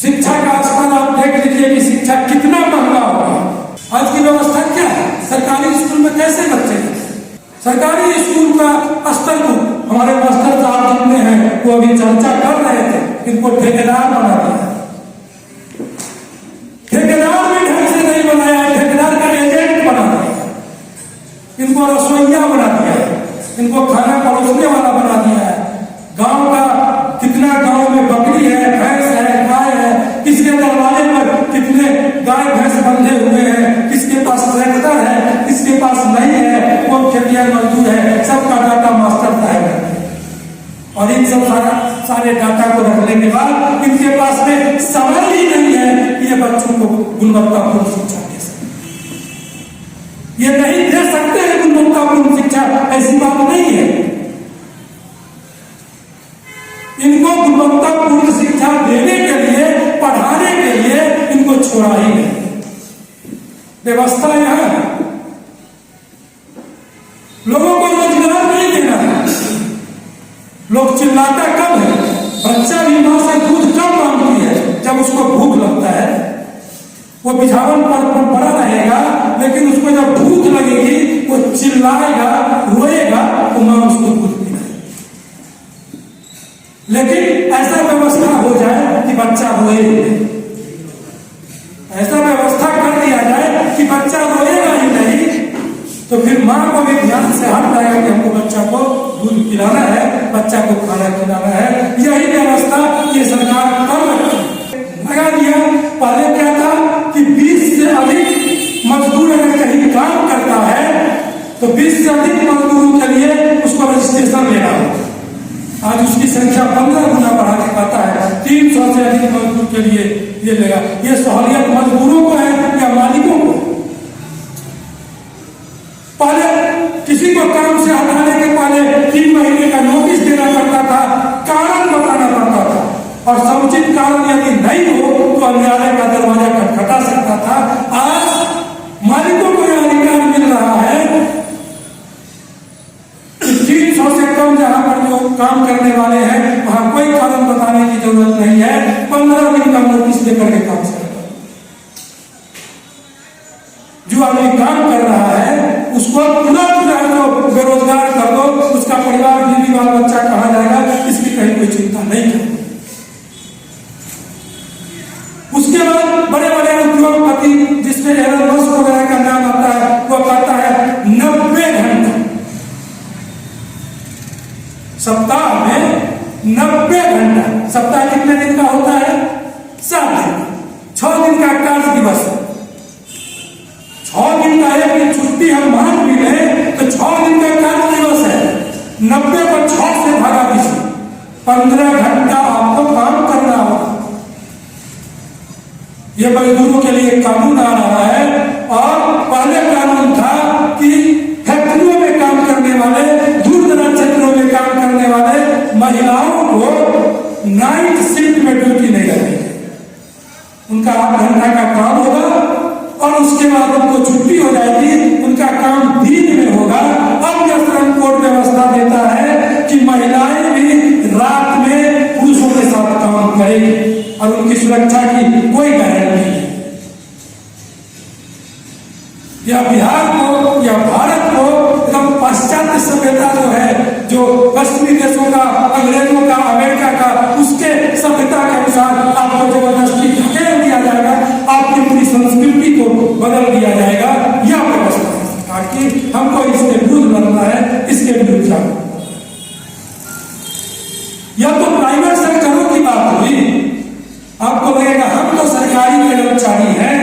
शिक्षा का स्तर आप देख लीजिए कि शिक्षा कितना महंगा हो गया। आज की व्यवस्था क्या है? सरकारी स्कूल में कैसे बच्चे हैं? सरकारी स्कूल का स्तर को हमारे मास्टर साहब जितने हैं वो अभी चर्चा कर रहे थे, इनको ठेकेदार बना दिया। ठेकेदार भी ढंग से नहीं बनाया, ठेकेदार का एजेंट बना दिया, इनको रसोइया बना दिया, इनको खाना परोसने वाला बना दिया है। गांव का कितना गांव में बकरी है, भैंस है, गाय है, किसके दरवाजे पर कितने गाय भैंस बंधे हुए हैं, किसके पास ट्रैक्टर है, किसके पास नहीं है, कौन खेतिया मजदूर है, सबका डाटा मास्टर साहब है। और इन सब सारे डाटा को रखने के बाद इनके पास में समय ही नहीं है कि ये बच्चों को गुणवत्तापूर्ण शिक्षा दे सके। ये नहीं दे सकते हैं गुणवत्तापूर्ण शिक्षा, ऐसी बात नहीं है। इनको गुणवत्तापूर्ण शिक्षा देने के लिए, पढ़ाने के लिए इनको छोड़ा ही नहीं। व्यवस्था यहां लोगों को रोजगार नहीं देना है। लोग चिल्लाता कब है? बच्चा भी मां से दूध कब मांगती है? जब उसको भूख लगता है। वो बिछावन पर पड़ा रहेगा, लेकिन उसको जब भूख लगेगी वो चिल्लाएगा, रोएगा, तो मां उसको दूध पिलाएगी। लेकिन ऐसा व्यवस्था हो जाए कि बच्चा रोए, ऐसा व्यवस्था कर दिया जाए कि बच्चा रोएगा ही नहीं, तो फिर मां को भी ध्यान से हट जाएगा कि हमको बच्चा को दूध पिलाना है, बच्चा को खाना खिलाना है। यही व्यवस्था ये सरकार कर रही है, लगा दिया। पहले क्या था कि 20 से अधिक मजदूर अगर कहीं काम करता है तो 20 से अधिक मजदूरों के लिए उसको रजिस्ट्रेशन लेना होगा। आज उसकी संख्या 15 गुना बढ़ा के कहता है 300 से अधिक मजदूर के लिए ये लेगा। ये सहूलियत मजदूरों को है या मालिकों को? पहले किसी को काम से हटाने के पहले 3 महीने का नोटिस देना पड़ता था, कारण बताना पड़ता था, और समुचित कारण यदि नहीं हो तो न्यायालय का दरवाजा खटखटा सकता था। आज मालिकों को यह अधिकार मिल रहा है कि 300 से कम जहां पर जो काम करने वाले हैं वहां कोई कारण बताने की जरूरत नहीं है, 15 दिन का नोटिस देकर के काम से जो आदमी काम कर रहा है उसको तुरंत जो बेरोजगार कर दो, उसका परिवार बीवी बाल बच्चा कहा जाएगा, इसकी कहीं कोई चिंता नहीं है। उसके बाद बड़े बड़े उद्योगपति जिसमें एलन मस्क वगैरह का नाम आता है, वो कहता है 90 घंटा सप्ताह में, 90 घंटा। सप्ताह कितने दिन का होता है? 7 दिन। 6 दिन का कार्य दिवस, 6 दिन का एक दिन छुट्टी हम मान भी लें तो 6 दिन का कार्य दिवस है। 90 को 6 से भागा दीजिए, 15 घंटा आपको काम करना होगा। ये मजदूरों के लिए कानून आ रहा है। और पहले कानून था कि फैक्ट्रियों में काम करने वाले, दूर दराज क्षेत्रों में काम करने वाले महिलाओं को नाइट शिफ्ट में ड्यूटी नहीं लगेगी। उनका 8 घंटा का काम होगा और उसके बाद उनको छुट्टी हो जाएगी, उनका काम दिन में होगा। अब यह श्रम कोड व्यवस्था देता है कि महिलाएं भी रात में पुरुषों के साथ काम करेंगी और उनकी सुरक्षा की कोई गारंटी नहीं। यह बिहार को या भारत को एकदम पाश्चात्य सभ्यता जो है, जो पश्चिमी देशों का, अंग्रेजों का, अमेरिका का, उसके सभ्यता के अनुसार आपको जबरदस्ती धकेल दिया जाएगा, आपकी पूरी संस्कृति को बदल दिया जाएगा। यह व्यवस्था है सरकार की। हमको इसके विरुद्ध लड़ना है, इसके विरुद्ध जाना। यह तो प्राइवेट सेक्टरों की बात हुई। आपको लगेगा हम तो सरकारी कर्मचारी हैं,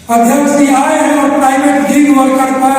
अध्यक्ष जी आए हैं और प्राइवेट गिग वर्कर पर